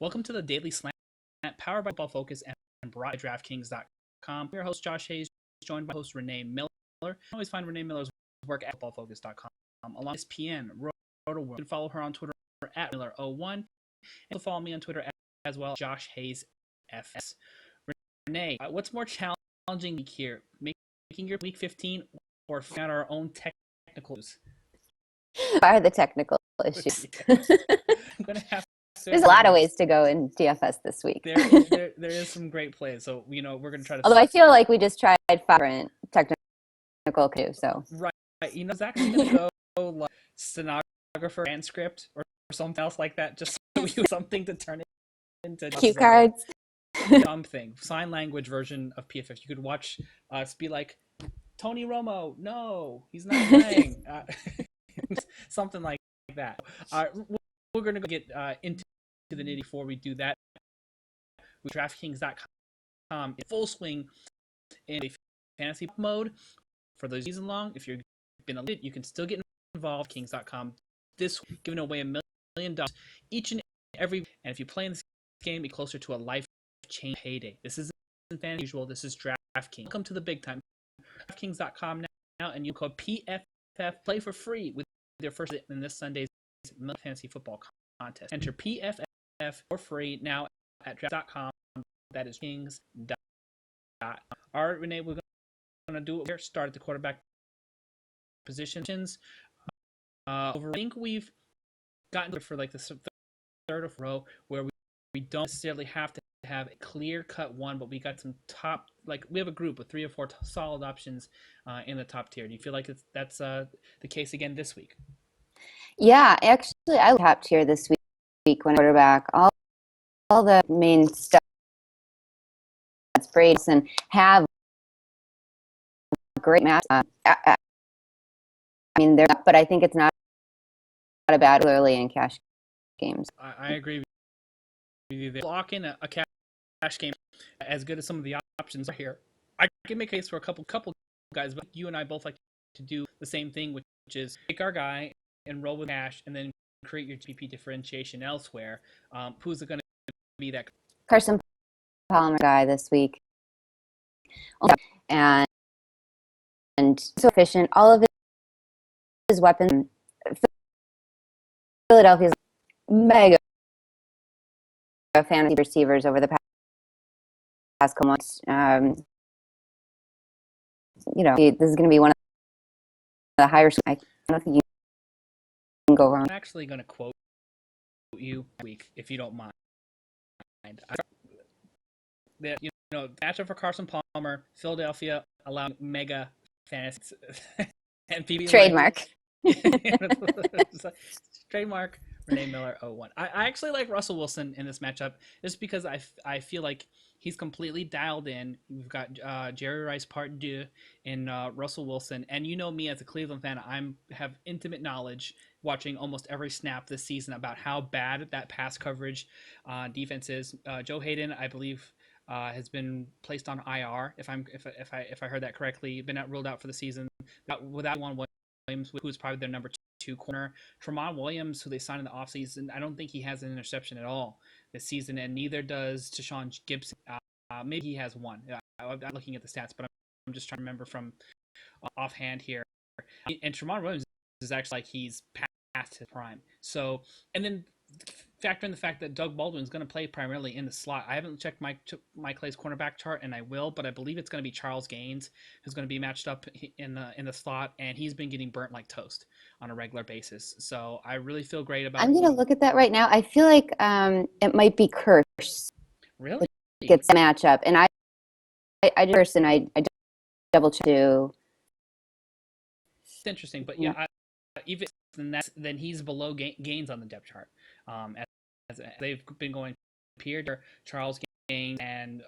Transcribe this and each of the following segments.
Welcome to the Daily Slant, powered by Football Focus and brought by DraftKings.com. I'm your host, Josh Hayes, joined by host Renee Miller. You can always find Renee Miller's work at footballfocus.com. Along with ESPN, Roto World. You can follow her on Twitter at Miller01. And follow me on Twitter as well, Josh Hayes FS. Renee, what's more challenging here? Making your week 15 or figuring out our own technical issues? What are the technical issues? I'm going to have There's a lot of ways to go in DFS this week. There is some great plays. So, we're going to try to... Although I feel like we just tried 5 different technical clues, so... Right. It's actually going to go like stenographer, transcript, or something else like that, just so you have something to turn it into. Cue cards. Something. Sign language version of PFF. You could watch us be like, Tony Romo, no, he's not playing. Something like that. We're going to get into the nitty before we do that. With DraftKings.com in full swing in a fantasy mode for the season long. If you've been a lead, you can still get involved. Kings.com this week, giving away $1 million each and every. And if you play in this game, be closer to a life-change payday. This isn't fantasy usual. This is DraftKings. Welcome to the big time. DraftKings.com now, and you code PFF. Play for free with their first in this Sunday's fantasy football contest. Enter PFF for free now at draft.com. That is kings. All right, Renee, we're going to do it here. Start at the quarterback positions. I think we've gotten for like the third of row where we don't necessarily have to have a clear-cut one, but we got some top, like we have a group with 3 or 4 solid options in the top tier. Do you feel like that's the case again this week? Yeah, actually, I top tier this week when I quarterback. All the main stuff that's great and have great match. I mean, they're, but I think it's not a bad early in cash games. I agree with you. They lock in a cash game as good as some of the options are here. I can make a case for a couple guys, but you and I both like to do the same thing, which is pick our guy and roll with cash, and then create your GP differentiation elsewhere. Who's it going to be? That Carson Palmer guy this week, and so efficient. All of his weapons. Philadelphia's mega fantasy receivers over the past couple months. This is going to be one of the higher. I don't think you can go wrong. I'm actually going to quote you week, if you don't mind. Matchup for Carson Palmer, Philadelphia allowing mega fantasy and PB trademark. Trademark Renee Miller 01. I actually like Russell Wilson in this matchup just because I feel like he's completely dialed in. We've got Jerry Rice Part 2 in Russell Wilson, and you know me as a Cleveland fan, have intimate knowledge watching almost every snap this season about how bad that pass coverage defense is. Joe Hayden, I believe, has been placed on IR. If I heard that correctly, been ruled out for the season. Without Juan Williams, who's probably their number 2 corner. Tremont Williams, who they signed in the offseason, I don't think he has an interception at all this season, and neither does Tashawn Gibson. Maybe he has one. I'm looking at the stats, but I'm just trying to remember from offhand here. And Tremont Williams is actually like he's past his prime. So, and then factor in the fact that Doug Baldwin is going to play primarily in the slot. I haven't checked Mike Clay's cornerback chart, and I will, but I believe it's going to be Charles Gaines who's going to be matched up in the slot, and he's been getting burnt like toast on a regular basis. So I really feel great about. I'm going to look at that right now. I feel like it might be Curse. Really? Gets a matchup, and I double check. It's interesting, but yeah, even then he's below Gaines on the depth chart. As they've been going Pierre, Charles Gaines, and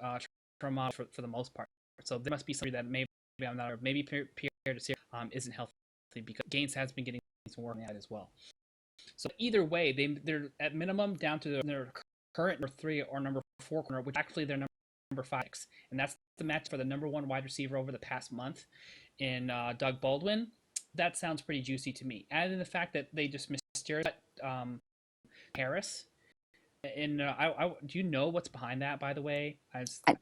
Tremont for the most part. So there must be somebody that maybe I'm not, or maybe Pierre isn't healthy because Gaines has been getting some work on that as well. So either way, they're at minimum down to their current number 3 or number 4 corner, which actually they're number 5, and that's the match for the number 1 wide receiver over the past month in Doug Baldwin. That sounds pretty juicy to me. Add in the fact that they just mysteriously Harris And do you know what's behind that? By the way,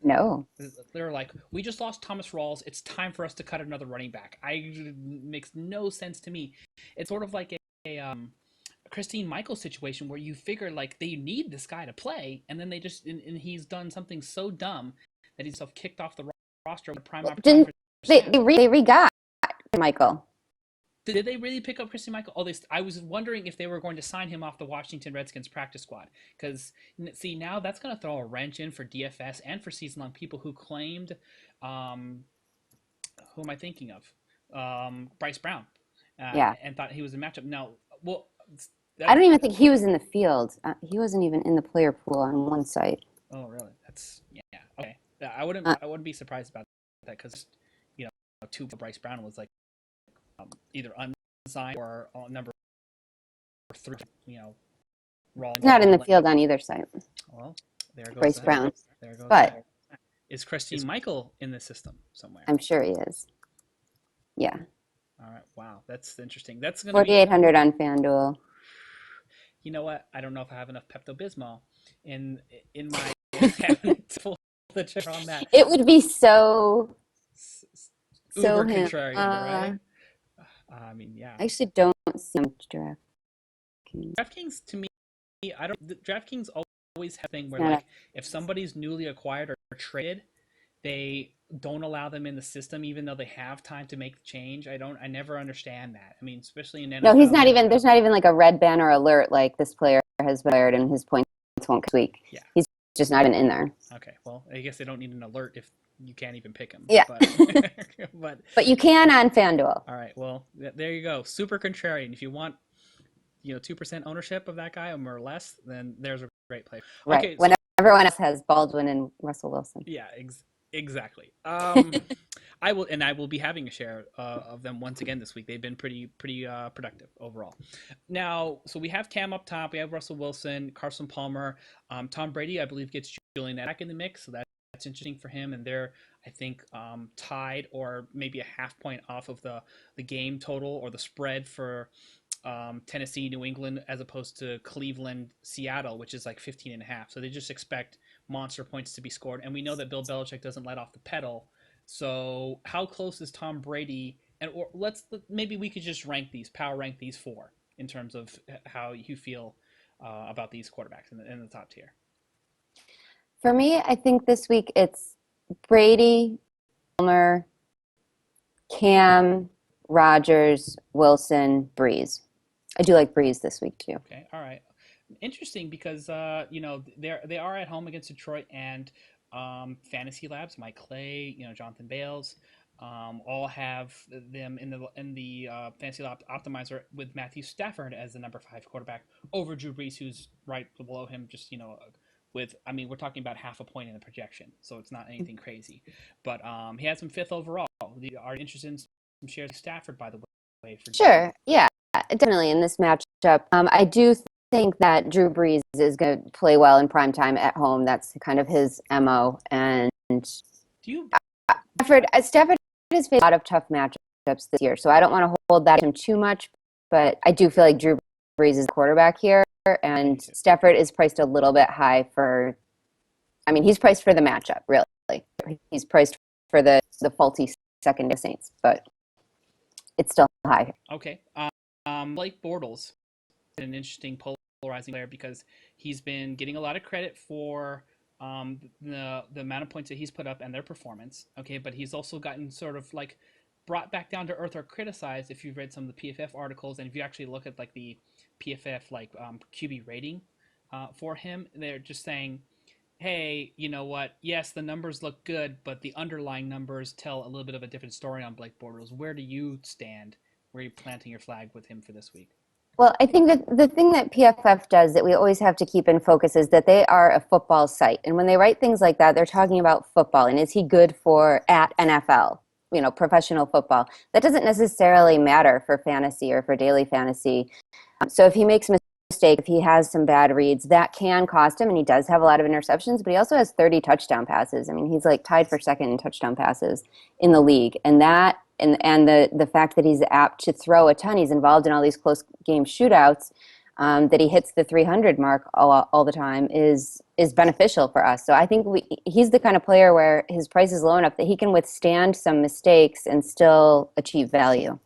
No. they're like, we just lost Thomas Rawls. It's time for us to cut another running back. Makes no sense to me. It's sort of like a Christine Michaels situation where you figure like they need this guy to play, and then they just and he's done something so dumb that he's self kicked off the roster with a prime opportunity Didn't for they? snap. They re-got Michael. Did they really pick up Christine Michael? Oh, I was wondering if they were going to sign him off the Washington Redskins practice squad. Because, see, now that's going to throw a wrench in for DFS and for season long people who claimed, who am I thinking of? Bryce Brown, Yeah. and thought he was a matchup. Now, well, I that, don't even think he was in the field. He wasn't even in the player pool on one site. oh, really? That's, yeah, okay. Uh, I wouldn't be surprised about that because, you know, two Bryce Brown was like either unsigned or number three, raw. not in the field on either site. Well, there goes Bryce that. Brown. There goes But that. Is Christine Michael in the system somewhere? I'm sure he is. Yeah. All right. Wow, that's interesting. That's gonna 4,800 on FanDuel. You know what? I don't know if I have enough Pepto Bismol in my having to pull the trigger on that. It would be so Uber him. contrarian, right? I mean, yeah. I actually don't see much draft. DraftKings to me, DraftKings always have a thing where Yeah. like if somebody's newly acquired or traded, they don't allow them in the system even though they have time to make the change. I never understand that. I mean, especially in NFL. No, he's not even. There's not even like a red banner alert like this player has been fired and his points won't this week. Yeah. He's just not even in there. Okay, well, I guess they don't need an alert if you can't even pick him. Yeah. But you can on FanDuel. All right, well, there you go. Super contrarian. If you want, 2% ownership of that guy or less, then there's a great play. Right. Okay, when everyone else has Baldwin and Russell Wilson. Yeah, exactly. I will be having a share of them once again this week. They've been pretty productive overall. Now, so we have Cam up top. We have Russell Wilson, Carson Palmer, Tom Brady. I believe gets Julian back in the mix, so that's interesting for him. And they're, I think, tied or maybe a half point off of the game total or the spread for Tennessee, New England, as opposed to Cleveland, Seattle, which is like 15.5. So they just expect monster points to be scored. And we know that Bill Belichick doesn't let off the pedal. So how close is Tom Brady? And or maybe we could just power rank these four in terms of how you feel about these quarterbacks in the top tier. For me, I think this week it's Brady, Palmer, Cam, Rodgers, Wilson, Breeze. I do like Breeze this week too. Okay, all right. Interesting because they are at home against Detroit and Fantasy Labs, Mike Clay, Jonathan Bales, all have them in the Fantasy Lab optimizer with Matthew Stafford as the number 5 quarterback over Drew Brees, who's right below him. Just we're talking about half a point in the projection, so it's not anything crazy. But he has him 5th overall. Are interested in some shares of Stafford, by the way? Sure, yeah, definitely in this matchup. I do think that Drew Brees is going to play well in prime time at home. That's kind of his MO. And Stafford has faced a lot of tough matchups this year, so I don't want to hold that him too much. But I do feel like Drew Brees is the quarterback here, and Stafford is priced a little bit high for. I mean, he's priced for the matchup, really. He's priced for the faulty second to Saints, but it's still high. Okay. Blake Bortles, an interesting polarizing player because he's been getting a lot of credit for the amount of points that he's put up and their performance. Okay, but he's also gotten sort of like brought back down to earth or criticized if you've read some of the PFF articles, and if you actually look at like the PFF QB rating for him, they're just saying, hey, you know what? Yes, the numbers look good, but the underlying numbers tell a little bit of a different story on Blake Bortles. Where do you stand? Where are you planting your flag with him for this week? Well, I think that the thing that PFF does that we always have to keep in focus is that they are a football site. And when they write things like that, they're talking about football. And is he good at NFL, professional football? That doesn't necessarily matter for fantasy or for daily fantasy. So if he makes a mistake, if he has some bad reads, that can cost him. And he does have a lot of interceptions, but he also has 30 touchdown passes. I mean, he's like tied for second in touchdown passes in the league. And that and the fact that he's apt to throw a ton, he's involved in all these close game shootouts, that he hits the 300 mark all the time is beneficial for us. So I think he's the kind of player where his price is low enough that he can withstand some mistakes and still achieve value.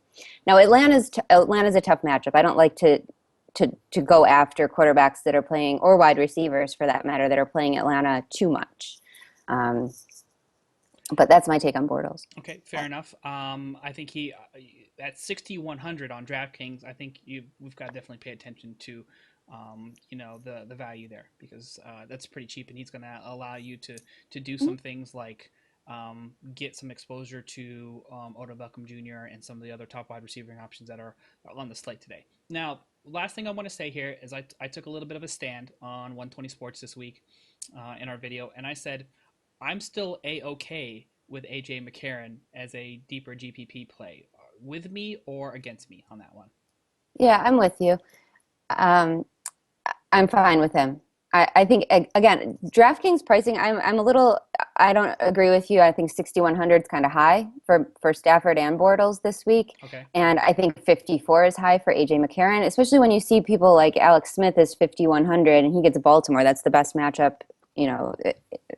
Now Atlanta's a tough matchup. I don't like to go after quarterbacks that are playing, or wide receivers for that matter, that are playing Atlanta too much. But that's my take on Bortles. Okay, fair enough. I think he at 6,100 on DraftKings. I think we've got to definitely pay attention to, the value there, because that's pretty cheap, and he's going to allow you to do some things like get some exposure to Odell Beckham Jr. and some of the other top wide receiving options that are on the slate today. Now, last thing I want to say here is I took a little bit of a stand on 120 Sports this week in our video, and I said I'm still A-okay with AJ McCarron as a deeper GPP play. With me or against me on that one? Yeah, I'm with you. Um, I'm fine with him. I think again, DraftKings pricing. I'm a little. I don't agree with you. I think 6,100 is kind of high for Stafford and Bortles this week, Okay. and I think 54 is high for AJ McCarron, especially when you see people like Alex Smith is 5,100 and he gets Baltimore. That's the best matchup.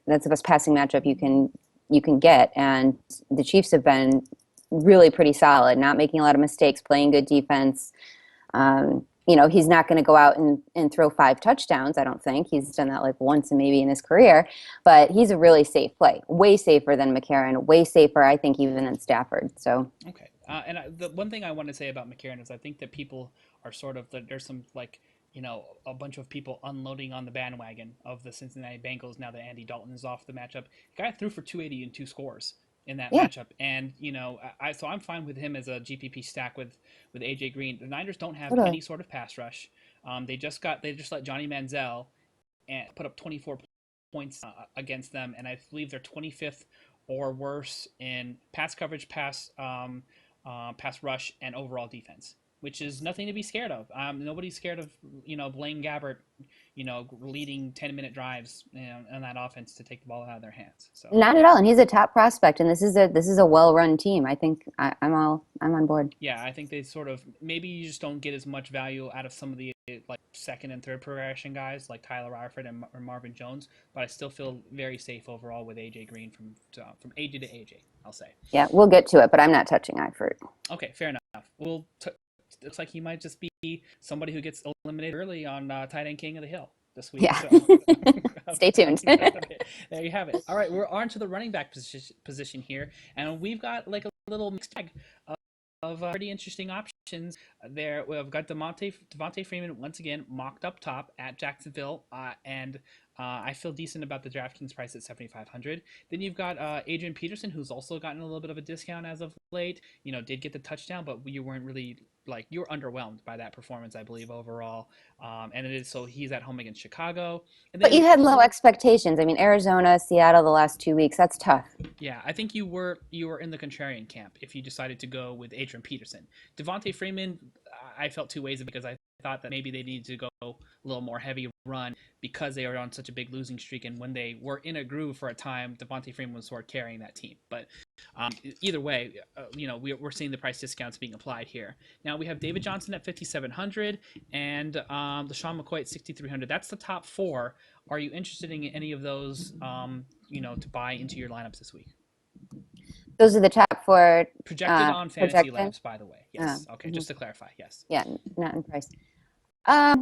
That's the best passing matchup you can get, and the Chiefs have been really pretty solid, not making a lot of mistakes, playing good defense. He's not going to go out and throw 5 touchdowns. I don't think he's done that like once and maybe in his career, but he's a really safe play, way safer than McCarron, way safer, I think, even than Stafford. So okay, the one thing I want to say about McCarron is I think that people are sort of there's some like a bunch of people unloading on the bandwagon of the Cincinnati Bengals now that Andy Dalton is off the matchup. The guy threw for 280 and 2 scores in that yeah, matchup, and so I'm fine with him as a GPP stack with AJ Green. The Niners don't have totally. any sort of pass rush. They just let Johnny Manziel and put up 24 points against them, and I believe they're 25th or worse in pass coverage, pass rush, and overall defense, which is nothing to be scared of. Nobody's scared of Blaine Gabbert, leading 10-minute drives on that offense to take the ball out of their hands. So Not at all, and he's a top prospect, and this is a well-run team. I think I'm on board. yeah, I think they sort of maybe you just don't get as much value out of some of the like second and third progression guys like Tyler Eifert or Marvin Jones, but I still feel very safe overall with AJ Green from AJ to AJ. I'll say. Yeah, we'll get to it, but I'm not touching Eifert. Okay, fair enough. Looks like he might just be somebody who gets eliminated early on Tight End King of the Hill this week. Yeah, So stay tuned. there you have it. All right, we're on to the running back position here, and we've got like a little mixed bag of pretty interesting options there. We've got Devontae Freeman once again mocked up top at Jacksonville, and I feel decent about the DraftKings price at 7,500. Then you've got Adrian Peterson, who's also gotten a little bit of a discount as of late. Did get the touchdown, but you weren't really you were underwhelmed by that performance, I believe, overall. And it is so he's at home against Chicago. And But then you had low expectations. I mean, Arizona, Seattle, the last 2 weeks, that's tough. yeah, I think you were in the contrarian camp if you decided to go with Adrian Peterson. Devontae Freeman, I felt two ways because I thought that maybe they needed to go a little more heavy run because they were on such a big losing streak, and when they were in a groove for a time, Devontae Freeman was sort of carrying that team. But either way, we're seeing the price discounts being applied here. Now we have David Johnson at 5,700 and LaShawn McCoy at 6,300. That's the top 4. Are you interested in any of those, to buy into your lineups this week? Those are the top 4 Projected on Fantasy projected. Labs, by the way. Yes. Okay, Mhm. just to clarify. Yes. Yeah, not in price. I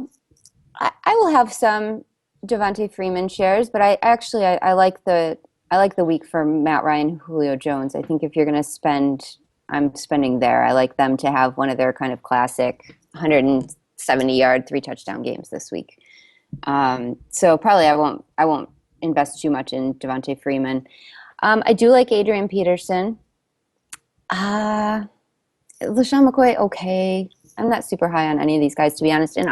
will have some Devontae Freeman shares, but I like the week for Matt Ryan, Julio Jones. I think if you're going to spend, I'm spending there. I like them to have one of their kind of classic 170-yard 3-touchdown games this week. So probably I won't invest too much in Devontae Freeman. I do like Adrian Peterson. LaShawn McCoy, okay. I'm not super high on any of these guys, to be honest. And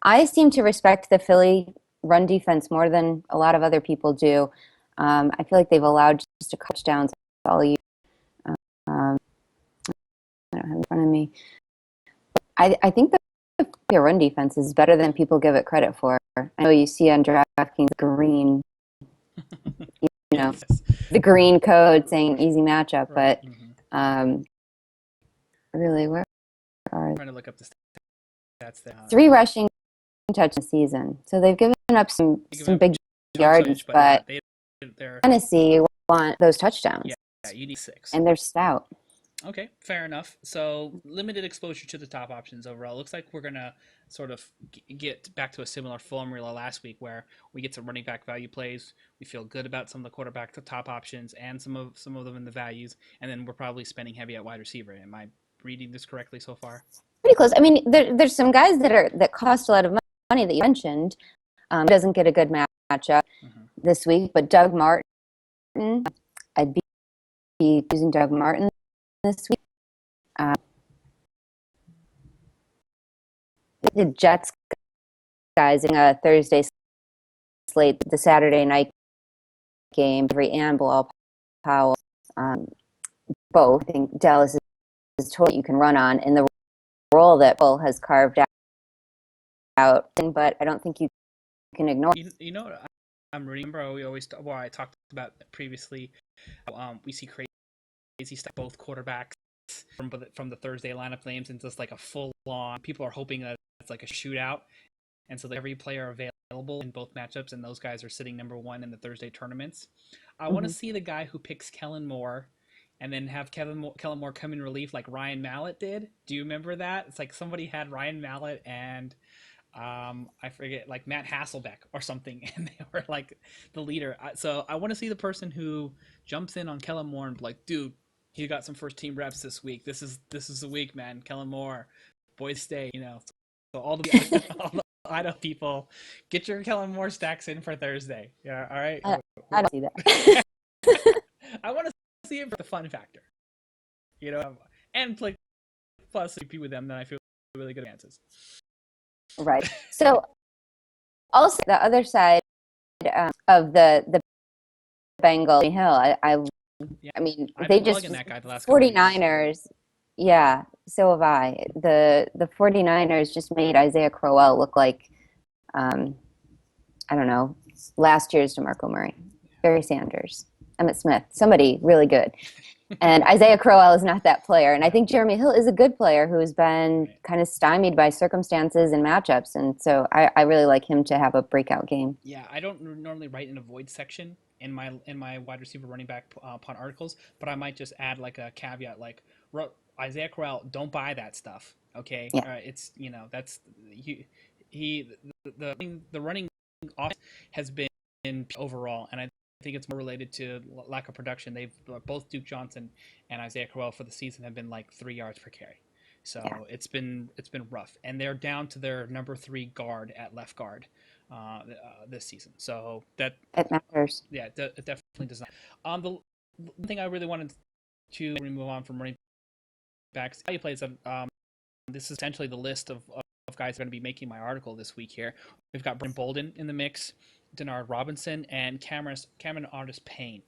I seem to respect the Philly run defense more than a lot of other people do. I feel like they've allowed just a couple touchdowns all year. Um, I don't have it in front of me. I think the run defense is better than people give it credit for. I know you see on DraftKings green, Yes. the green code saying easy matchup, Right. but really, where are I'm trying to look up the that's the 3 rushing touches this season. So they've given up some big yardage, but they're Tennessee, you want those touchdowns. yeah, you need 6. And they're stout. Okay, fair enough. So limited exposure to the top options overall. Looks like we're gonna sort of get back to a similar formula last week, where we get some running back value plays. We feel good about some of the quarterback top options and some of them in the values, and then we're probably spending heavy at wide receiver. Am I reading this correctly so far? Pretty close. I mean, there's some guys that cost a lot of money that you mentioned. Doesn't get a good matchup this week, but Doug Martin, I'd be using Doug Martin this week. The Jets guys in a Thursday slate, the Saturday night game, and Bilal Powell, both. I think Dallas is totally you can run on in the role that Bull has carved out, but I don't think you can ignore. You know what I'm remember we always I talked about previously. We see crazy stuff both quarterbacks from the Thursday lineup names and just like a full on. People are hoping that it's like a shootout, and so every player available in both matchups, and those guys are sitting number 1 in the Thursday tournaments. I want to see the guy who picks Kellen Moore, and then have Kellen Moore come in relief like Ryan Mallett did. Do you remember that? It's like somebody had Ryan Mallett and I forget, like Matt Hasselbeck or something, and they were like the leader. So I want to see the person who jumps in on Kellen Moore and be like, dude, he got some first team reps this week. This is the week, man. Kellen Moore, Boise State, you know. So all the Idaho people, get your Kellen Moore stacks in for Thursday. Yeah, all right. I don't see that. I want to see it for the fun factor, you know, and play plus CP with them. Then I feel really good chances. Right. So also the other side of the Bengal Hill, I mean, they just that guy the last 49ers. Yeah, so have I. The 49ers just made Isaiah Crowell look like, I don't know, last year's DeMarco Murray, Barry Sanders, Emmitt Smith, somebody really good. And Isaiah Crowell is not that player. And I think Jeremy Hill is a good player who has been kind of stymied by circumstances and matchups. And so I really like him to have a breakout game. Yeah, I don't normally write in a void section in my wide receiver running back punt articles, but I might just add like a caveat like Isaiah Crowell, don't buy that stuff. Okay, yeah. It's that's the running off has been overall, and I think it's more related to lack of production. They've both Duke Johnson and Isaiah Crowell for the season have been like 3 yards per carry, so it's been rough, and they're down to their number 3 guard at left guard this season. So that it matters. Yeah, it definitely does not. The thing I really wanted to move on from running backs value plays. This is essentially the list of guys that are going to be making my article this week here. We've got Brent Bolden in the mix, Denard Robinson, and Cameron Artis-Payne.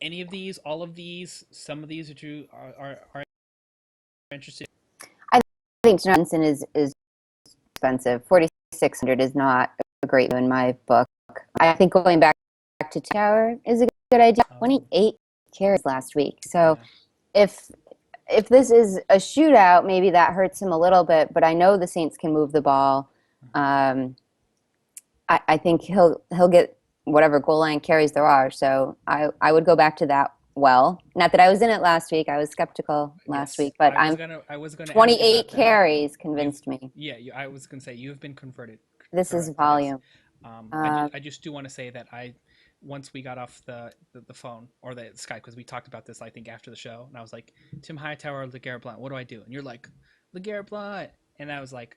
Any of these, all of these, some of these that you are interested in? I think Johnson is expensive. 4,600 is not a great one in my book. I think going back to Tower is a good idea. 28 carries last week. So if this is a shootout, maybe that hurts him a little bit, but I know the Saints can move the ball. I think he'll get whatever goal line carries there are. So I would go back to that. Well, not that I was in it last week. I was skeptical last week, but I was gonna 28 carries convinced me. Yeah, I was going to say you've been converted. This is volume. I just do want to say that once we got off the phone or the Skype, because we talked about this I think after the show, and I was like, Tim Hightower, LeGarrette Blount, what do I do? And you're like, LeGarrette Blount, and I was like,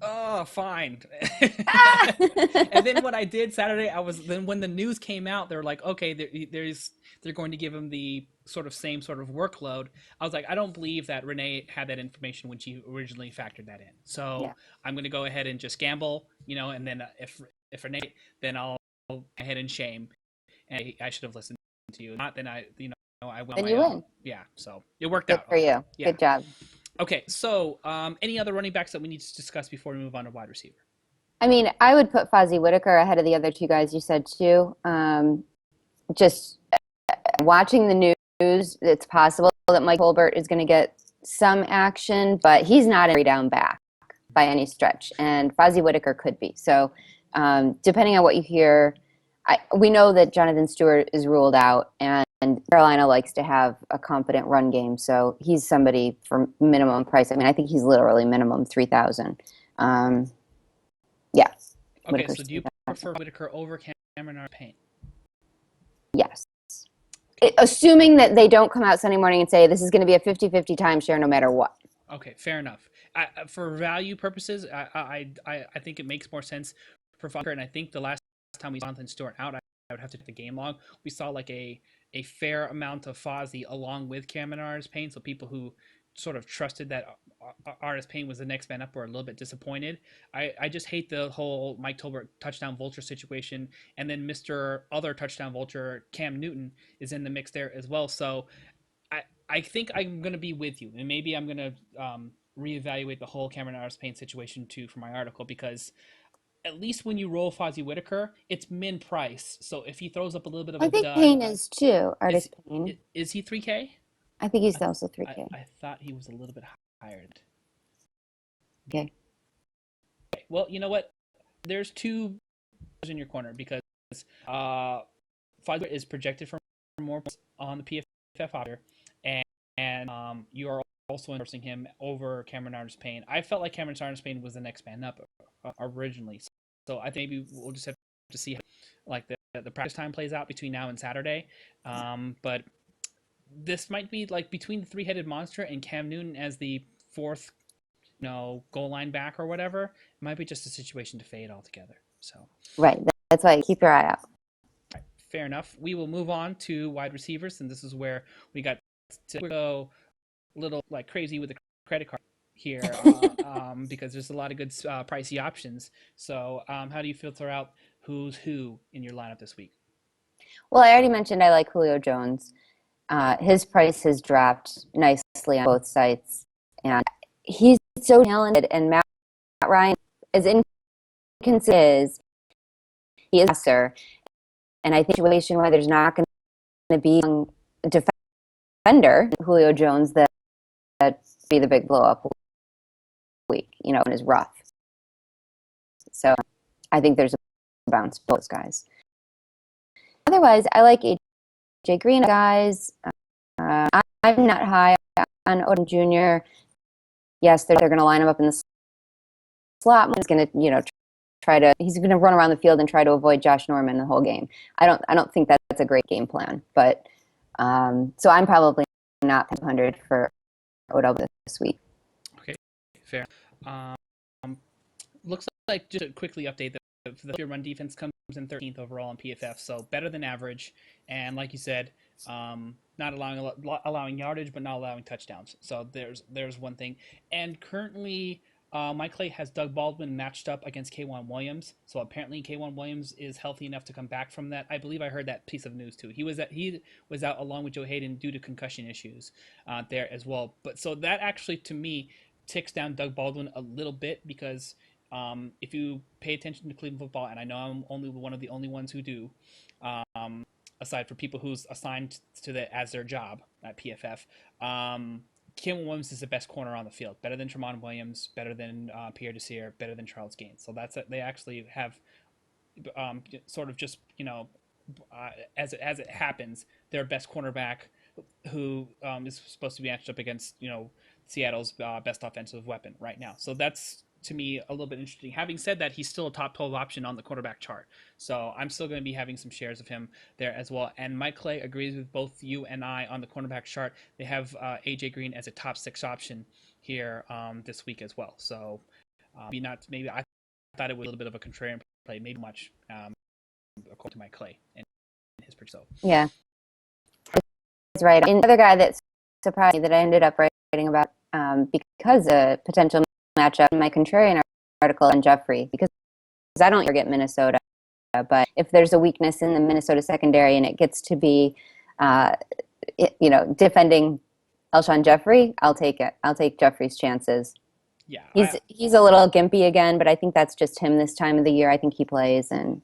oh, fine. And then what I did Saturday, then when the news came out, they're like, okay, they're going to give him the same sort of workload. I was like, I don't believe that Renee had that information when she originally factored that in. So I'm going to go ahead and just gamble, and then if Renee, then I'll go ahead and shame. And I should have listened to you. Not then I will. Then you win. Yeah. So it worked out. Good for you. Yeah. Good job. Okay, so any other running backs that we need to discuss before we move on to wide receiver? I mean, I would put Fozzie Whitaker ahead of the other two guys you said too. Just watching the news, it's possible that Mike Colbert is going to get some action, but he's not a down back by any stretch, and Fozzie Whitaker could be. So depending on what you hear, we know that Jonathan Stewart is ruled out, and Carolina likes to have a confident run game. So he's somebody for minimum price. I mean, I think he's literally minimum 3,000. Yeah. Okay, Whitaker's so do you prefer Whitaker over Cameron Payne? Yes. Assuming that they don't come out Sunday morning and say this is going to be a 50-50 timeshare no matter what. Okay, fair enough. For value purposes, I think it makes more sense for Fokker, and I think the last time we saw Jonathan Stewart out, I would have to take the game log. We saw like a fair amount of Fozzie along with Cameron Payne, so people who sort of trusted that Artis Payne was the next man up were a little bit disappointed. I just hate the whole Mike Tolbert touchdown vulture situation, and then Mr. Other touchdown vulture Cam Newton is in the mix there as well. So I think I'm going to be with you, and maybe I'm going to reevaluate the whole Cameron Payne situation too for my article, because at least when you roll Fozzie Whitaker, it's min price. So if he throws up a little bit of I a think dud, Payne is too. Artis Payne. is he 3K? I think he's I, also 3K. I thought he was a little bit higher. Okay. Okay. Well, you know what? There's two in your corner, because Fozzie is projected for more points on the PFF option, and you are also endorsing him over Cameron Payne. I felt like Cameron Payne was the next man up originally, so I think maybe we'll just have to see how, like the practice time plays out between now and Saturday. But this might be like between the three-headed monster and Cam Newton as the fourth, goal line back or whatever. It might be just a situation to fade altogether. So Right. That's why keep your eye out. right, fair enough. We will move on to wide receivers, and this is where we got to go a little like crazy with the credit card here, because there's a lot of good pricey options. So how do you filter out who's who in your lineup this week? Well, I already mentioned I like Julio Jones. His price has dropped nicely on both sites, and he's so talented. And Matt Ryan, as inconsistent as he is, passer, and I think a situation where there's not going to be a defender, Julio Jones, that be the big blow up week, and is rough. So I think there's a bounce for those guys. Otherwise, I like AJ Green guys. I'm not high on Odom Jr. Yes, they're going to line him up in the slot. He's going to, he's going to run around the field and try to avoid Josh Norman the whole game. I don't think that's a great game plan. But so I'm probably not 100 for Odom this week. Okay, fair. Looks like, just to quickly update, the run defense comes in 13th overall in PFF, so better than average. And like you said, not allowing yardage, but not allowing touchdowns. So there's one thing. And currently, Mike Clay has Doug Baldwin matched up against K'Wan Williams. So apparently K'Wan Williams is healthy enough to come back from that. I believe I heard that piece of news too. He was out along with Joe Hayden due to concussion issues there as well. But so that actually, to me, ticks down Doug Baldwin a little bit, because if you pay attention to Cleveland football, and I know I'm only one of the only ones who do, aside from people who's assigned to that as their job at PFF, K'Wan Williams is the best corner on the field, better than Tramon Williams, better than Pierre Desir, better than Charles Gaines. So they actually have sort of just as it happens, their best cornerback, who is supposed to be matched up against Seattle's best offensive weapon right now. So that's, to me, a little bit interesting. Having said that, he's still a top 12 option on the quarterback chart. So I'm still going to be having some shares of him there as well. And Mike Clay agrees with both you and I on the cornerback chart. They have AJ Green as a top 6 option here this week as well. So maybe I thought it was a little bit of a contrarian play, maybe much, according to Mike Clay and his prediction. Yeah, that's right. And another guy that surprised me that I ended up writing about because a potential matchup in my contrarian article on Jeffrey, because I don't get Minnesota, but if there's a weakness in the Minnesota secondary and it gets to be, defending Alshon Jeffrey, I'll take it. I'll take Jeffrey's chances. Yeah, he's a little gimpy again, but I think that's just him this time of the year. I think he plays and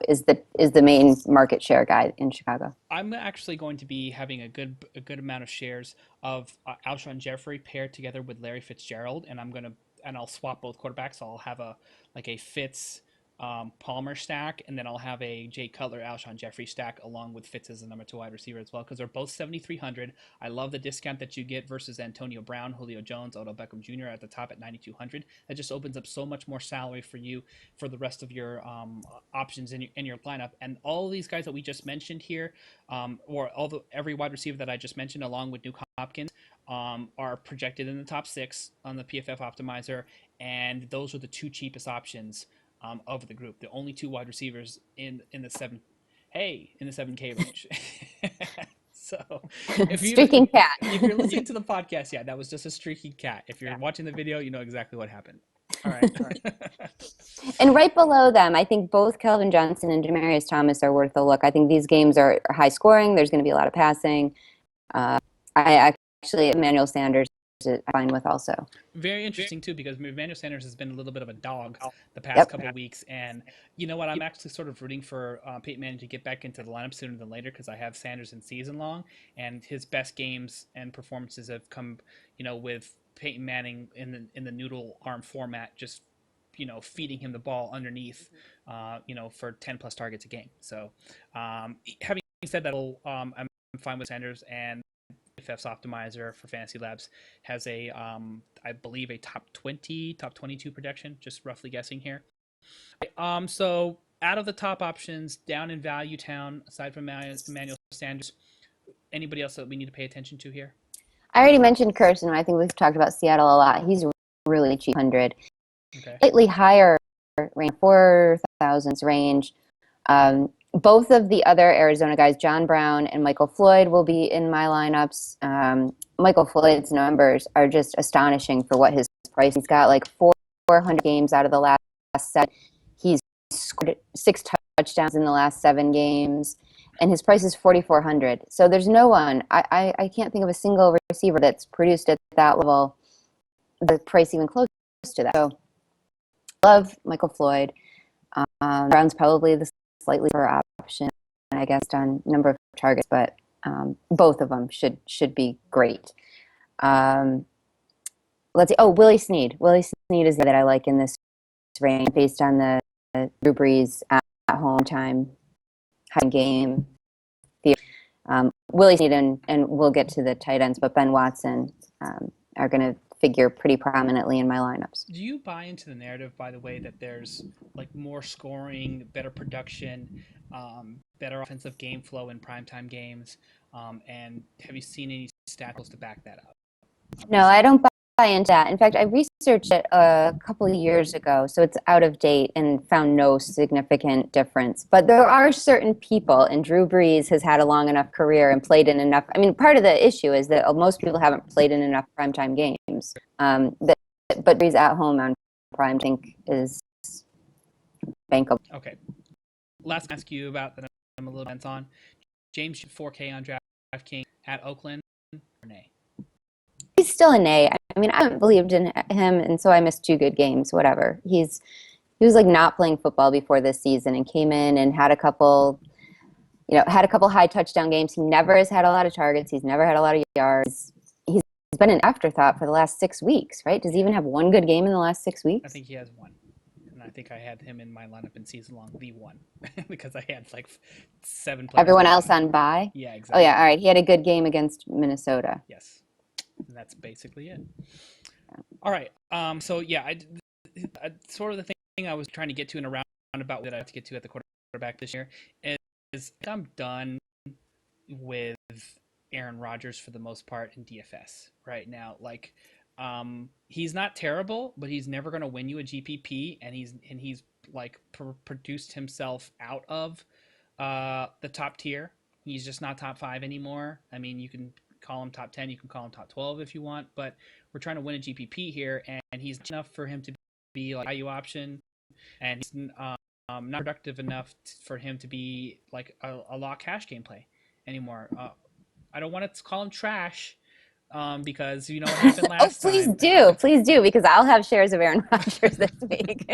is the main market share guy in Chicago. I'm actually going to be having a good amount of shares of Alshon Jeffrey paired together with Larry Fitzgerald, and I'll swap both quarterbacks. So I'll have a Fitz Palmer stack, and then I'll have a Jay Cutler Alshon Jeffrey stack along with Fitz as the number two wide receiver as well, because they're both 7,300. I love the discount that you get versus Antonio Brown, Julio Jones, Odell Beckham Jr. at the top at 9,200. That just opens up so much more salary for you for the rest of your options in your lineup. And all these guys that we just mentioned here, or every wide receiver that I just mentioned, along with Nuke Hopkins, are projected in the top six on the PFF optimizer, and those are the two cheapest options of the group. The only two wide receivers in the seven, hey, in the 7K range. So Streaking cat. if you're listening to the podcast, yeah, that was just a streaky cat. If you're watching the video, you know exactly what happened. All right. And right below them, I think both Kelvin Johnson and Demaryius Thomas are worth a look. I think these games are high scoring. There's going to be a lot of passing. I actually, Emmanuel Sanders, I'm fine with also. Very interesting too, because Emmanuel Sanders has been a little bit of a dog the past Yep. couple of weeks, and you know what? I'm actually sort of rooting for Peyton Manning to get back into the lineup sooner than later, because I have Sanders in season long, and his best games and performances have come, with Peyton Manning in the noodle arm format, just feeding him the ball underneath, for 10 plus targets a game. So, having said that, I'm fine with Sanders, and DFS optimizer for Fantasy Labs has I believe a top 20, top 22 projection, just roughly guessing here. So out of the top options, down in value town, aside from Emmanuel Sanders, anybody else that we need to pay attention to here? I already mentioned Carson. I think we've talked about Seattle a lot. He's really cheap, 100. Okay. Slightly higher range, 4,000s range. Both of the other Arizona guys, John Brown and Michael Floyd, will be in my lineups. Michael Floyd's numbers are just astonishing for what his price. He's got like 400 games out of the last 7. He's scored 6 touchdowns in the last 7 games, and his price is 4,400. So there's no one. I can't think of a single receiver that's produced at that level, the price even close to that. So love Michael Floyd. Brown's probably the slightly better option, I guess, on number of targets, but both of them should be great. Let's see. Oh, Willie Snead. Willie Snead is that I like in this range based on the Drew Brees at home time game. Willie Snead and we'll get to the tight ends, but Ben Watson are going to figure pretty prominently in my lineups. Do you buy into the narrative, by the way, that there's like more scoring, better production, better offensive game flow in primetime games? And have you seen any stats to back that up? No, I don't buy into that. In fact, I researched it a couple of years ago, so it's out of date and found no significant difference. But there are certain people, and Drew Brees has had a long enough career and played in enough. I mean, part of the issue is that most people haven't played in enough primetime games. But Brees at home on prime, I think, is bankable. Okay. Last ask you about that I'm a little bent on. James 4K on DraftKings at Oakland or nay? He's still an A. I mean, I haven't believed in him, and so I missed 2 good games. Whatever. He was like not playing football before this season, and came in and had a couple high touchdown games. He never has had a lot of targets. He's never had a lot of yards. He's been an afterthought for the last 6 weeks, right? Does he even have one good game in the last 6 weeks? I think he has one. And I think I had him in my lineup in season long, the one, because I had like 7 players. Everyone else on bye? Yeah, exactly. Oh, yeah. All right. He had a good game against Minnesota. Yes. And that's basically it. All right. So yeah, I sort of the thing I was trying to get to in a roundabout that I have to get to at the quarterback this year is I'm done with Aaron Rodgers for the most part in DFS right now. Like, he's not terrible, but he's never going to win you a GPP, and he's like produced himself out of the top tier. He's just not top 5 anymore. I mean, you can call him top 10, you can call him top 12 if you want, but we're trying to win a GPP here, and he's enough for him to be like a value option, and he's not productive enough for him to be like a lock cash gameplay anymore. I don't want to call him trash, because you know what happened Oh, last time. please do, because I'll have shares of Aaron Rodgers this week.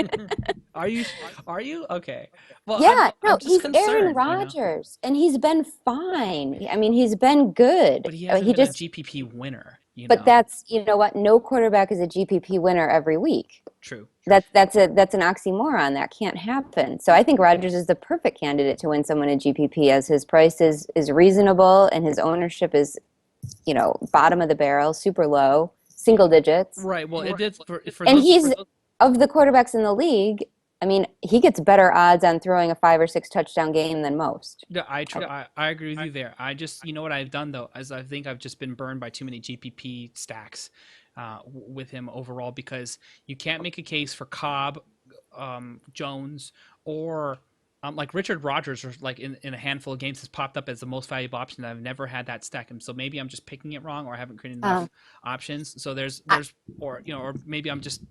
Are you? Are you okay? Well, I'm Yeah, I'm no, just he's Aaron concerned, you know. Rodgers, and he's been fine. I mean, he's been good. But he I mean, hasn't he been a just, GPP winner, you but know. that's, you know what? No quarterback is a GPP winner every week. True. That's an oxymoron. That can't happen. So I think Rodgers is the perfect candidate to win someone in GPP, as his price is reasonable and his ownership is, bottom of the barrel, super low, single digits. Right. Well, it did for And those. he's of the quarterbacks in the league. I mean, he gets better odds on throwing a 5 or 6 touchdown game than most. Yeah, I agree with you there. I just, you know what I've done though, is I think I've just been burned by too many GPP stacks with him overall, because you can't make a case for Cobb, Jones, or like Richard Rodgers, or like in a handful of games has popped up as the most valuable option. I've never had that stack, and so maybe I'm just picking it wrong, or I haven't created enough options. So or or maybe I'm just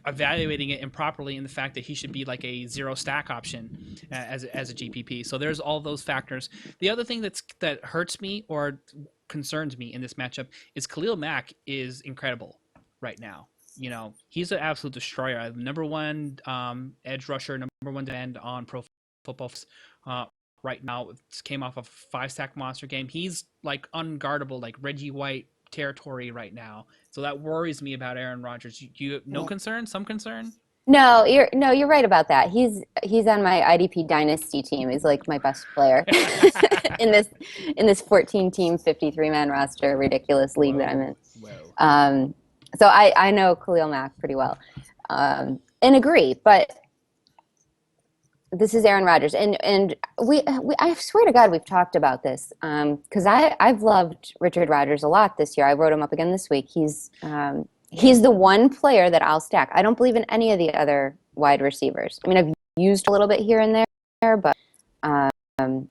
evaluating it improperly in the fact that he should be like a zero stack option as a GPP. So there's all those factors. The other thing that hurts me or concerns me in this matchup is Khalil Mack is incredible right now. You know, he's an absolute destroyer. Number one edge rusher, number one end on Pro Football right now. Came off a 5 sack monster game. He's like unguardable, like Reggie White territory right now. So that worries me about Aaron Rodgers. You no concern? Some concern? No, you're right about that. He's on my IDP dynasty team. He's like my best player in this 14 team 53 man roster ridiculous league that I'm in. Whoa. So I know Khalil Mack pretty well, and agree. But this is Aaron Rodgers, and we I swear to God we've talked about this, because I've loved Richard Rodgers a lot this year. I wrote him up again this week. He's the one player that I'll stack. I don't believe in any of the other wide receivers. I mean, I've used a little bit here and there, but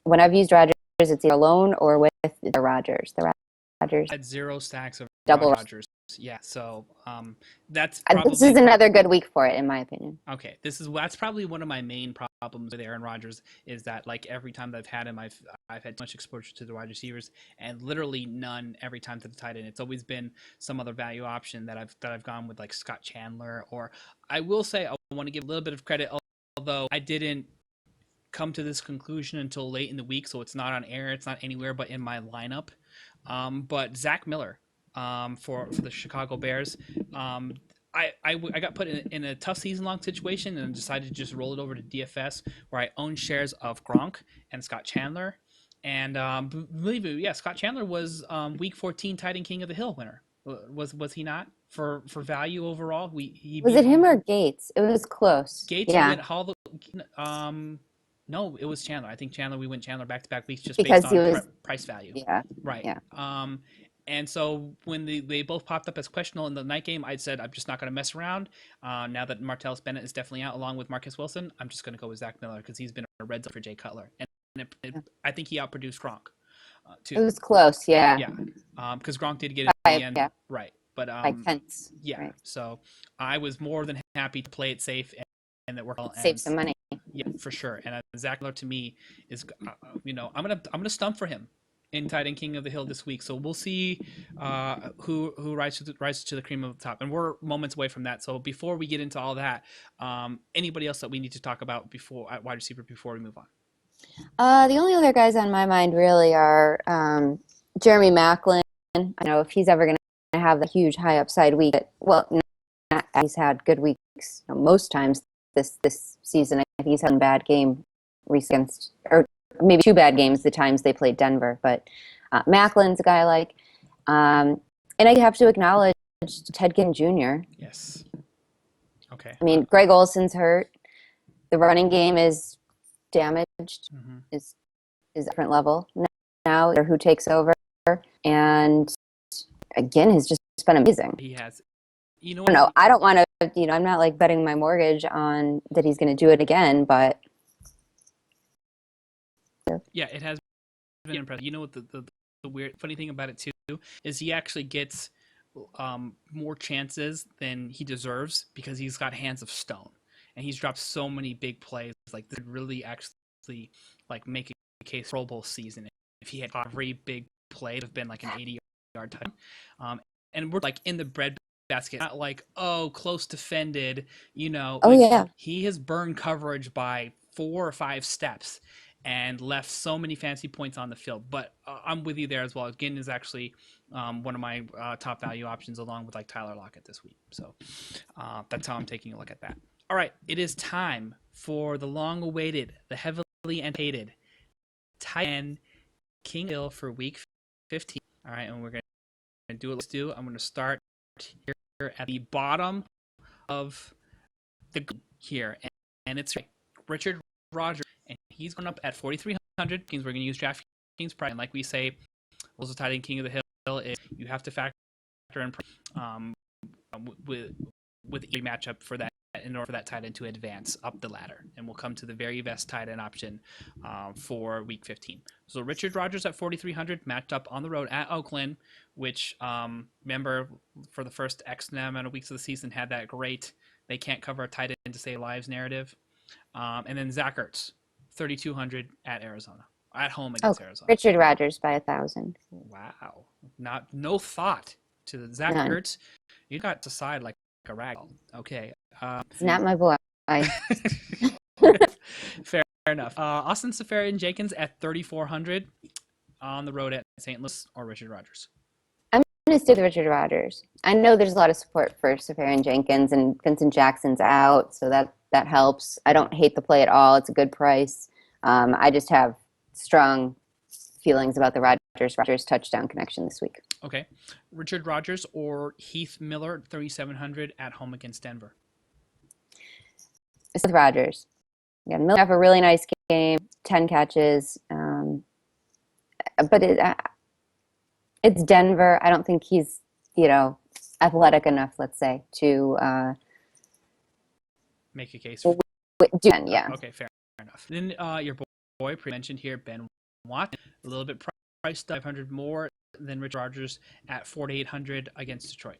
when I've used Rodgers, it's either alone or with the Rodgers. The Rodgers Had 0 stacks of double. Rodgers. Yeah, so that's This is probably another good week for it, in my opinion. okay. That's probably one of my main problems with Aaron Rodgers, is that like every time that I've had him, I've had too much exposure to the wide receivers, and literally none every time to the tight end. It's always been some other value option that I've gone with, like Scott Chandler. Or I will say I want to give a little bit of credit, although I didn't come to this conclusion until late in the week, so it's not on air, it's not anywhere but in my lineup. But Zach Miller, for the Chicago Bears, I got put in a tough season long situation and decided to just roll it over to DFS, where I own shares of Gronk and Scott Chandler. And believe it, yeah, Scott Chandler was Week 14 tight end king of the Hill winner. Was he not for value overall? He Was beat it him or Gates? It was close. Gates. We Yeah, went all the no, it was Chandler. I think Chandler. We went Chandler back to back weeks just based because he on was. price value. Yeah, Right. yeah. And so when they both popped up as questionable in the night game, I said I'm just not going to mess around. Now that Martellus Bennett is definitely out along with Marcus Wilson, I'm just going to go with Zach Miller because he's been a red zone for Jay Cutler, and I think he outproduced Gronk It too. was close. Yeah, Yeah, because Gronk did get it in the end, yeah, right? But by tenths. yeah. Right. So I was more than happy to play it safe and that worked well. Save And some money. yeah, for sure. And Zach Miller to me is, I'm gonna stump for him in tight end king of the hill this week. So we'll see who rises to the cream of the top. And we're moments away from that. So before we get into all that, anybody else that we need to talk about before at wide receiver before we move on? The only other guys on my mind really are Jeremy Maclin. I know if he's ever going to have the huge high upside week. Well, he's had good weeks most times this season. I think he's had a bad game against, or maybe 2 bad games the times they played Denver. But Macklin's a guy I like. And I have to acknowledge Ted Ginn Jr. Yes. Okay. I mean, Greg Olson's hurt. The running game is damaged. Is a different level now. Or who takes over? And again, has just been amazing. He has. I don't want to. I'm not like betting my mortgage on that he's going to do it again. But yeah, it has been impressive. You know what the weird, funny thing about it too is he actually gets more chances than he deserves because he's got hands of stone, and he's dropped so many big plays. Like, they really actually like make a case Pro Bowl season if he had every big play have been like an 80 yard touchdown. And we're like in the bread basket, not like, oh, close defended, Oh, like yeah. he has burned coverage by 4 or 5 steps and left so many fancy points on the field. But I'm with you there as well. Ginn is actually one of my top value options, along with like Tyler Lockett this week. So that's how I'm taking a look at that. All right, it is time for the long-awaited, the heavily anticipated tight end King Hill for week 15. All right, and we're going to do what let's do. I'm going to start here at the bottom of the here, and it's Richard Rodgers, and he's going up at 4,300. We're going to use DraftKings price, and like we say, also tight end King of the Hill is you have to factor in with every matchup for that in order for that tight end to advance up the ladder. And we'll come to the very best tight end option for week 15. So Richard Rodgers at 4,300 matched up on the road at Oakland, which remember for the first X amount of weeks of the season had that great they can't cover a tight end to save lives narrative. And then Zach Ertz, 3,200 at Arizona. At home against Arizona. Richard Rodgers by 1,000. Wow. No thought to the Zach None. Ertz. You got to side like a rag. Okay. It's not my boy. Fair enough. Austin Seferian-Jenkins at 3,400 on the road at St. Louis or Richard Rodgers. I'm going to stick with Richard Rodgers. I know there's a lot of support for Seferian-Jenkins, and Vincent Jackson's out, so that helps. I don't hate the play at all. It's a good price. I just have strong feelings about the Rodgers touchdown connection this week. Okay. Richard Rodgers or Heath Miller, 3,700 at home against Denver. It's with Rodgers. Yeah, Miller have a really nice game, 10 catches. But it's Denver. I don't think he's, athletic enough, let's say, to make a case. Yeah. Okay, fair enough. Then your boy mentioned here, Ben Watson, a little bit priced 500 more than Richard Rodgers at 4,800 against Detroit.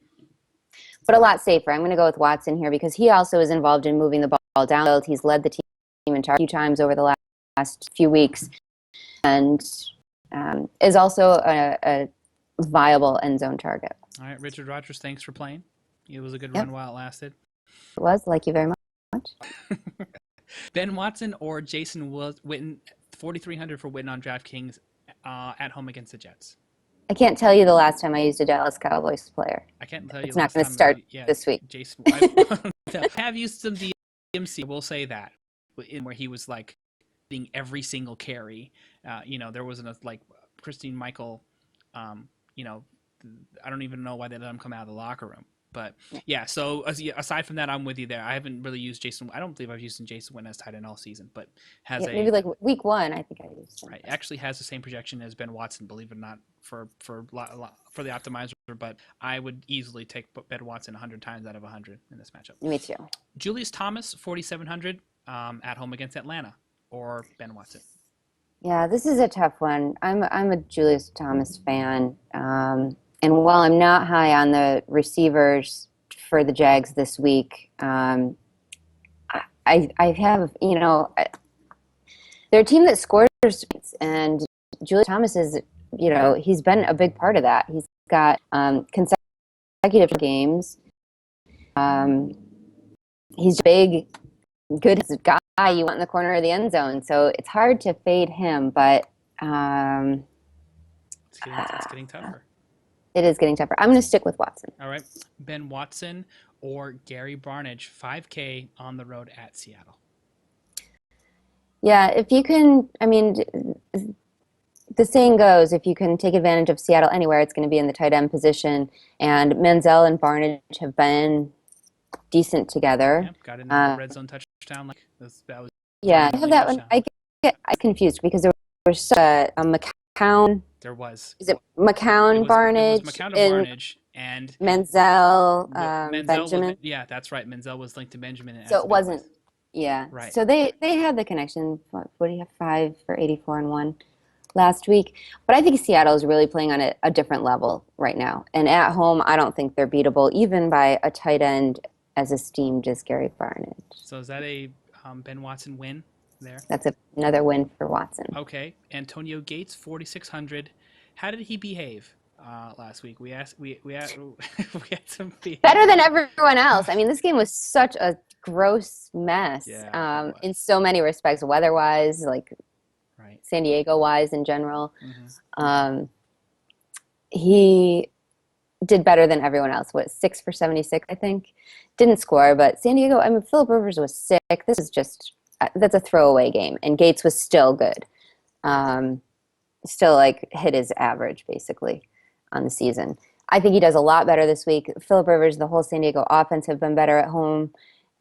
But a lot safer. I'm going to go with Watson here because he also is involved in moving the ball down. He's led the team in a few times over the last few weeks, and is also a viable end zone target. All right, Richard Rodgers, thanks for playing. It was a good run while it lasted. It was. Thank you very much. Ben Watson or Jason Witten, 4,300 for Witten on DraftKings at home against the Jets. I can't tell you the last time I used a Dallas Cowboys player. I can't tell you. It's not going to start this week. Jason, I have used some DMC. We'll say that in where he was like getting every single carry. There wasn't like Christine Michael. I don't even know why they let him come out of the locker room. But yeah, so aside from that, I'm with you there. I haven't really used Jason. I don't believe I've used Jason Witten as tight end all season, but maybe like week 1. I think I used him. Right, actually has the same projection as Ben Watson. Believe it or not, for the optimizer. But I would easily take Ben Watson 100 times out of 100 in this matchup. Me too. Julius Thomas, 4,700 at home against Atlanta, or Ben Watson. Yeah, this is a tough one. I'm a Julius Thomas fan. And while I'm not high on the receivers for the Jags this week, I have, they're a team that scores, and Julius Thomas is, he's been a big part of that. He's got consecutive games. He's big, good guy you want in the corner of the end zone. So it's hard to fade him, but it's getting tougher. It is getting tougher. I'm going to stick with Watson. All right. Ben Watson or Gary Barnidge, 5K on the road at Seattle. Yeah, if you can, the saying goes, if you can take advantage of Seattle anywhere, it's going to be in the tight end position. And Manziel and Barnidge have been decent together. Yep, got in the red zone touchdown. I have that one. I get confused because there was a McCown. There was. Is it McCown, Barnidge? It was McCown and Barnidge and Manziel, Benjamin. That's right. Manziel was linked to Benjamin. So it wasn't. Yeah. Right. So they had the connection. What do you have? 5 for 84 and 1 last week. But I think Seattle is really playing on a different level right now. And at home, I don't think they're beatable, even by a tight end as esteemed as Gary Barnidge. So is that a Ben Watson win there? That's another win for Watson. Okay. Antonio Gates, 4,600. How did he behave last week. We had some Better feedback. than everyone else. I mean, this game was such a gross mess Yeah, it in was. so many respects, weather-wise, like Right. San Diego-wise in general. Hmm. Um, he did better than everyone else. What, 6 for 76, I think? Didn't score, but San Diego, I mean, Philip Rivers was sick. This is just, that's a throwaway game. And Gates was still good. Um, Still like hit his average basically on the season. I think he does a lot better this week. Philip Rivers, the whole San Diego offense have been better at home.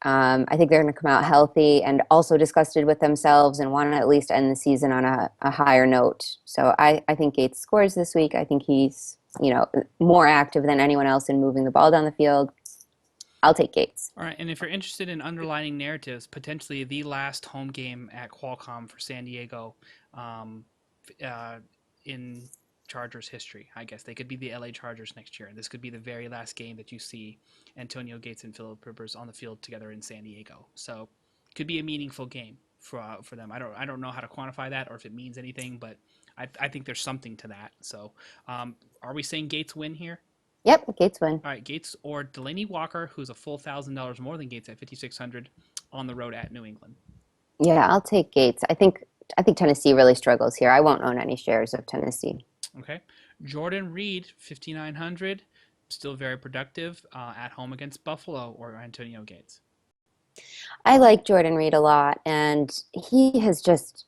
I think they're going to come out healthy and also disgusted with themselves and want to at least end the season on a higher note. So I think Gates scores this week. I think he's, more active than anyone else in moving the ball down the field. I'll take Gates. All right, and if you're interested in underlining narratives, potentially the last home game at Qualcomm for San Diego, um, uh, in Chargers history, I guess they could be the LA Chargers next year. This could be the very last game that you see Antonio Gates and Philip Rivers on the field together in San Diego. So, could be a meaningful game for them. I don't know how to quantify that or if it means anything, but I think there's something to that. So, are we saying Gates win here? Yep, Gates win. All right, Gates or Delaney Walker, who's a full $1,000 more than Gates at 5,600 on the road at New England. Yeah, I'll take Gates. I think Tennessee really struggles here. I won't own any shares of Tennessee. Okay, Jordan Reed, 5,900, still very productive at home against Buffalo or Antonio Gates. I like Jordan Reed a lot, and he has just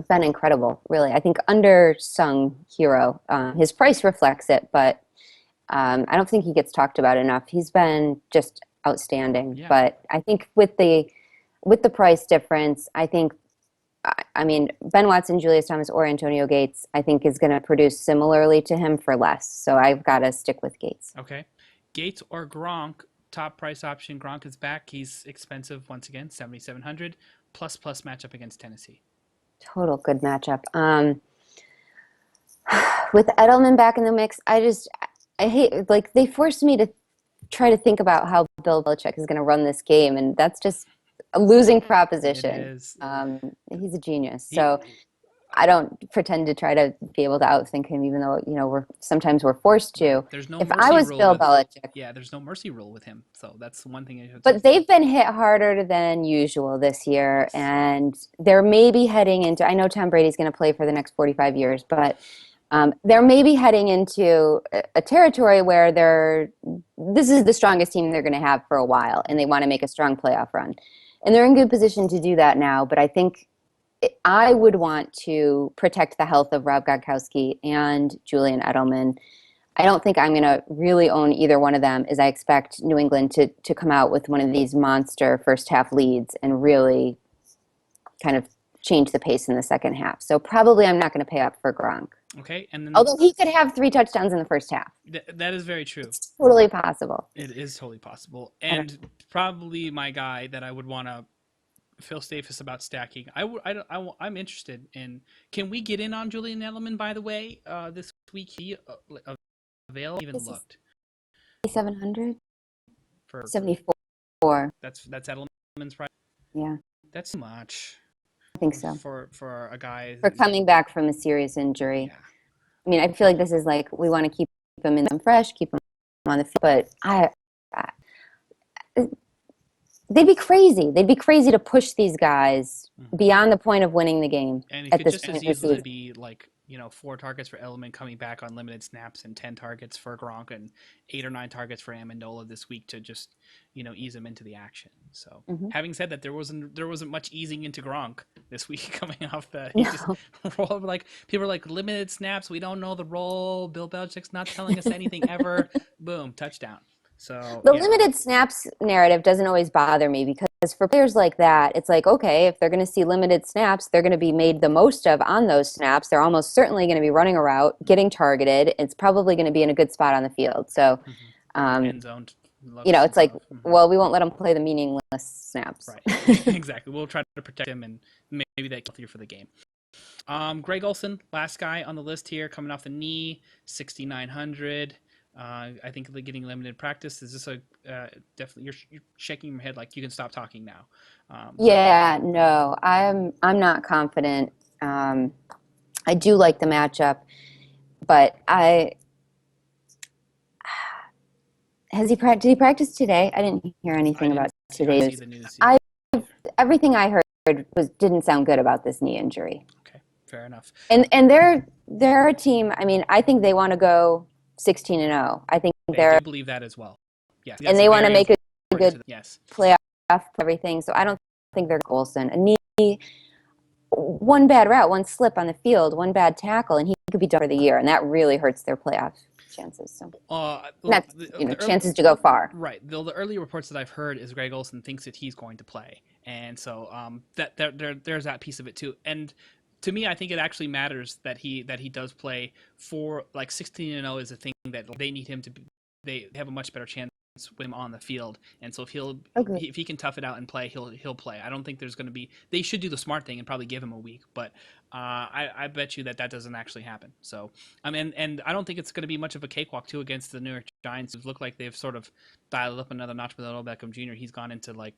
been incredible, really. I think undersung hero. His price reflects it, but I don't think he gets talked about enough. He's been just outstanding. Yeah. But I think with the price difference, I think I mean Ben Watson, Julius Thomas, or Antonio Gates, I think is going to produce similarly to him for less. So I've got to stick with Gates. Okay, Gates or Gronk, top price option. Gronk is back. He's expensive once again, 7,700 plus matchup against Tennessee. Total good matchup. With Edelman back in the mix, I hate like they forced me to try to think about how Bill Belichick is going to run this game, and that's just a losing It proposition. is. He's a genius, He, so I don't pretend to try to be able to outthink him, even though we're forced right. to. There's no If I mercy was rule Bill with. Belichick, Yeah, there's no mercy rule with him. So that's one thing I should but say. they've been hit harder than usual this year, Yes. and they're maybe heading into. I know Tom Brady's going to play for the next 45 years, but they're maybe heading into a territory where this is the strongest team they're going to have for a while, and they want to make a strong playoff run. And they're in good position to do that now, but I think I would want to protect the health of Rob Gronkowski and Julian Edelman. I don't think I'm going to really own either one of them, as I expect New England to come out with one of these monster first half leads and really kind of change the pace in the second half. So probably I'm not going to pay up for Gronk. Okay, and then Although he could have 3 touchdowns in the first half. that is very true. It's totally possible. It is totally possible, I don't and probably my guy that I would want to Phil Stafis about stacking. I'm interested in. Can we get in on Julian Edelman? By the way, this week he available even This is looked 700, for 74. that's Edelman's price. Yeah, That's too much I think so. for a guy. For coming back from a serious injury. Yeah, I mean, I feel like this is like we want to keep him in them fresh, keep him on the field, but I they'd be crazy. They'd be crazy to push these guys beyond the point of winning the game and it at could this just point as in the easily season. be like 4 targets for Edelman coming back on limited snaps and 10 targets for Gronk and 8 or 9 targets for Amendola this week to just ease him into the action. So Hmm. having said that, there wasn't much easing into Gronk this week coming off the he just No. rolled like people are like limited snaps. We don't know the role. Bill Belichick's not telling us anything ever. Boom, touchdown. So The yeah, limited snaps narrative doesn't always bother me because for players like that, it's like, okay, if they're going to see limited snaps, they're going to be made the most of on those snaps. They're almost certainly going to be running a route, getting targeted. It's probably going to be in a good spot on the field. So, um, end zone looks and it's like, stuff. well, we won't let them play the meaningless snaps. Right, exactly. We'll try to protect him and maybe that healthier for the game. Greg Olson, last guy on the list here, coming off the knee, 6,900. I think they're getting limited practice. Is this a definitely? You're shaking your head like you can stop talking now. Yeah, no, I'm not confident. I do like the matchup, but Did he practice today? I didn't hear I anything didn't about see today's. the news I either. Everything I heard didn't sound good about this knee injury. Okay, fair enough. And they're a team. I mean, I think they want to go 16-0. I think I do they're believe that as well. Yes, and that's they want to very make a important to good them. Yes. playoff everything. So I don't think they're Olsen. A knee, one bad route, one slip on the field, one bad tackle, and he could be done for the year, and that really hurts their playoff chances. So Well, that's chances to go far. right. The early reports that I've heard is Greg Olson thinks that he's going to play, and so there's that piece of it too. And to me, I think it actually matters that he does play for like 16-0 is a thing that they need him to be. They have a much better chance with him on the field, and so Okay. if he can tough it out and play, he'll play. I don't think there's going to be. They should do the smart thing and probably give him a week, but I bet you that doesn't actually happen. So and I don't think it's going to be much of a cakewalk too against the New York Giants, who look like they've sort of dialed up another notch with Odell Beckham Jr. He's gone into like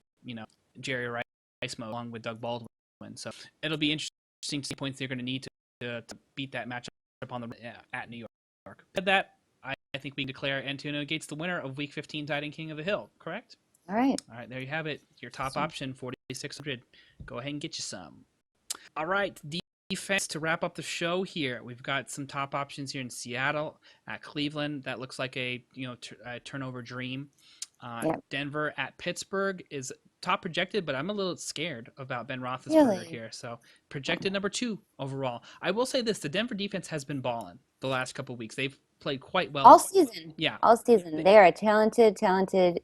Jerry Rice mode along with Doug Baldwin. So it'll be interesting to see points they're going to need to beat that matchup on the at New York. But that I think we can declare Antonio Gates the winner of Week 15 Titan King of the Hill. Correct? All right. All right, there you have it. Your top option, 4,600. Go ahead and get you some. All right, defense to wrap up the show here. We've got some top options here in Seattle, at Cleveland. That looks like a a turnover dream. Yep. Denver at Pittsburgh is top projected, but I'm a little scared about Ben Roethlisberger Really? here. So projected number 2 overall. I will say this: the Denver defense has been balling the last couple of weeks. They've played quite well All season. Yeah, All season. They are a talented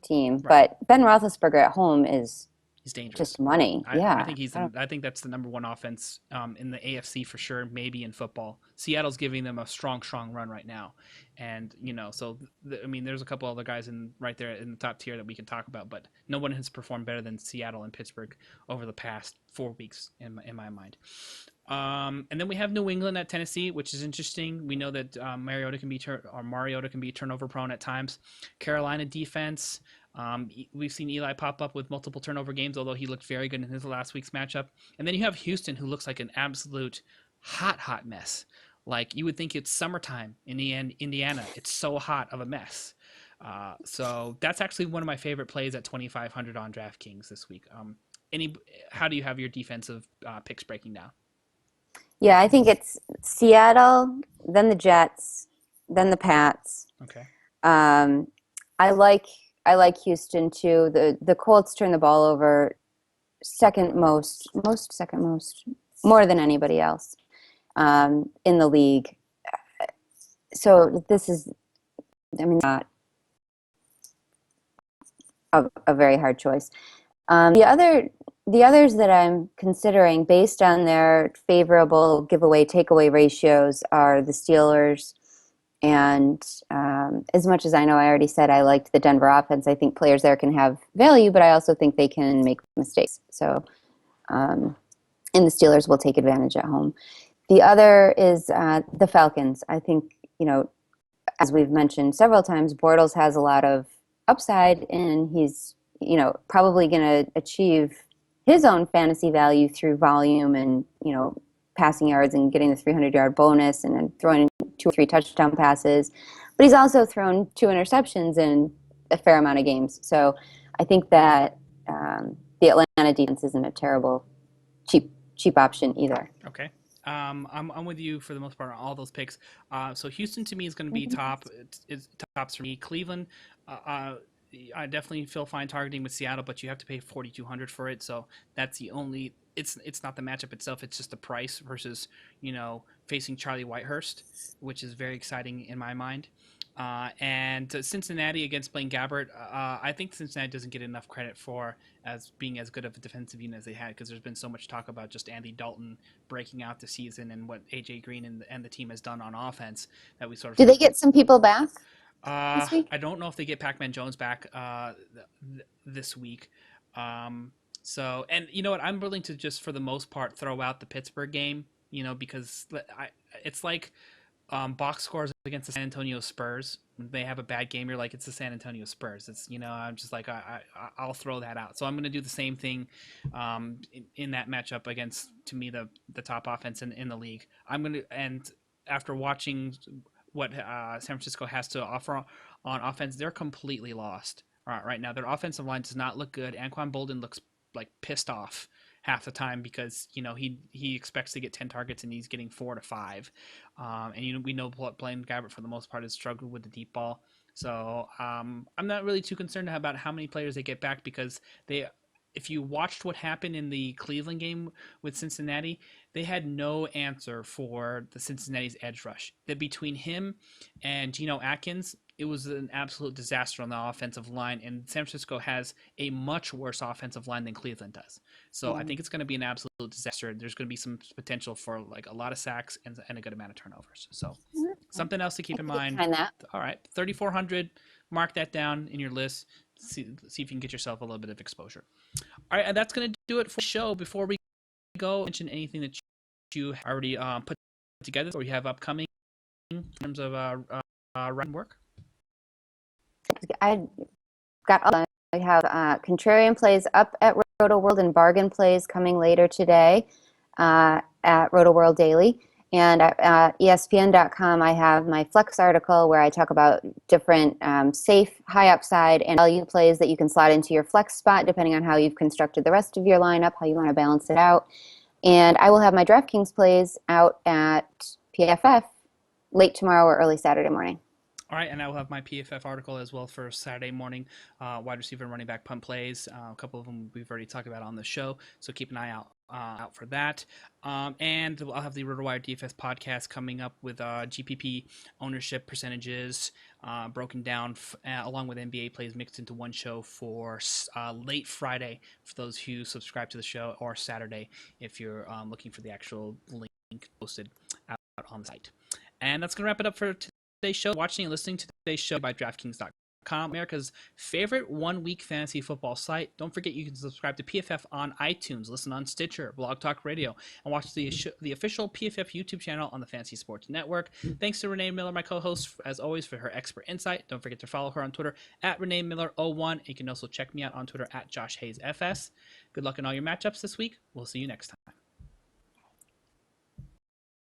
team. Right. But Ben Roethlisberger at home is he's dangerous. just money. I Yeah. think I think that's the number one offense in the AFC for sure, maybe in football. Seattle's giving them a strong run right now, and so I mean, there's a couple other guys right there in the top tier that we can talk about, but no one has performed better than Seattle and Pittsburgh over the past 4 weeks in my mind. And then we have New England at Tennessee, which is interesting. We know that Mariota can be turnover prone at times. Carolina defense. We've seen Eli pop up with multiple turnover games, although he looked very good in his last week's matchup. And then you have Houston, who looks like an absolute hot mess. Like you would think it's summertime in Indiana. It's so hot of a mess. So that's actually one of my favorite plays at 2,500 on DraftKings this week. How do you have your defensive picks breaking down? Yeah, I think it's Seattle, then the Jets, then the Pats. Okay. I like Houston too. The Colts turn the ball over second most, more than anybody else in the league. So this is, I mean, not a very hard choice. The others that I'm considering based on their favorable giveaway takeaway ratios are the Steelers. And as much as I know, I already said I liked the Denver offense. I think players there can have value, but I also think they can make mistakes. So, and the Steelers will take advantage at home. The other is the Falcons. I think, as we've mentioned several times, Bortles has a lot of upside, and he's, probably going to achieve his own fantasy value through volume and, passing yards and getting the 300-yard bonus and then throwing 2 or 3 touchdown passes. But he's also thrown 2 interceptions in a fair amount of games. So I think that the Atlanta defense isn't a terrible, cheap option either. Okay. I'm with you for the most part on all those picks. So Houston to me is going to be top. It's tops for me. Cleveland, I definitely feel fine targeting with Seattle, but you have to pay 4,200 for it. So that's the only. It's not the matchup itself. It's just the price versus facing Charlie Whitehurst, which is very exciting in my mind. And Cincinnati against Blaine Gabbert, I think Cincinnati doesn't get enough credit for as being as good of a defensive unit as they had, because there's been so much talk about just Andy Dalton breaking out the season and what AJ Green and the team has done on offense that we sort of. Do they get some people back this week? I don't know if they get Pac-Man Jones back this week. So, and you know what? I'm willing to just, for the most part, throw out the Pittsburgh game, because it's like box scores against the San Antonio Spurs. When they have a bad game, you're like, it's the San Antonio Spurs. It's, I'm just like, I'll throw that out. So I'm going to do the same thing in that matchup against, to me, the top offense in the league. And after watching what San Francisco has to offer on offense, they're completely lost right now. Their offensive line does not look good. Anquan Bolden looks like pissed off half the time because he expects to get 10 targets and he's getting 4 to 5. And we know Blaine Gabbert for the most part has struggled with the deep ball. So I'm not really too concerned about how many players they get back because if you watched what happened in the Cleveland game with Cincinnati, they had no answer for the Cincinnati's edge rush. That between him and Geno Atkins, it was an absolute disaster on the offensive line, and San Francisco has a much worse offensive line than Cleveland does. So I think it's going to be an absolute disaster. There's going to be some potential for like a lot of sacks and a good amount of turnovers. So something else to keep in mind. All right, 3,400. Mark that down in your list. See if you can get yourself a little bit of exposure. All right, and that's going to do it for the show. Before we go, mention anything that you already put together or you have upcoming in terms of writing work. I have Contrarian Plays up at Roto World and Bargain Plays coming later today at Roto World Daily. And at ESPN.com, I have my Flex article where I talk about different safe, high upside, and value plays that you can slot into your flex spot depending on how you've constructed the rest of your lineup, how you want to balance it out. And I will have my DraftKings plays out at PFF late tomorrow or early Saturday morning. All right, and I will have my PFF article as well for Saturday morning, wide receiver and running back punt plays. A couple of them we've already talked about on the show, so keep an eye out for that. And I'll have the RotoWire DFS podcast coming up with GPP ownership percentages broken down along with NBA plays mixed into one show for late Friday for those who subscribe to the show, or Saturday if you're looking for the actual link posted out on the site. And that's going to wrap it up for today's show. Watching and listening to today's show by DraftKings.com, America's favorite one-week fantasy football site. Don't forget you can subscribe to PFF on iTunes, listen on Stitcher, Blog Talk Radio, and watch the official PFF YouTube channel on the Fantasy Sports Network. Thanks to Renee Miller, my co-host, as always, for her expert insight. Don't forget to follow her on Twitter at Renee Miller01. You can also check me out on Twitter at Josh Hayes FS. Good luck in all your matchups this week. We'll see you next time.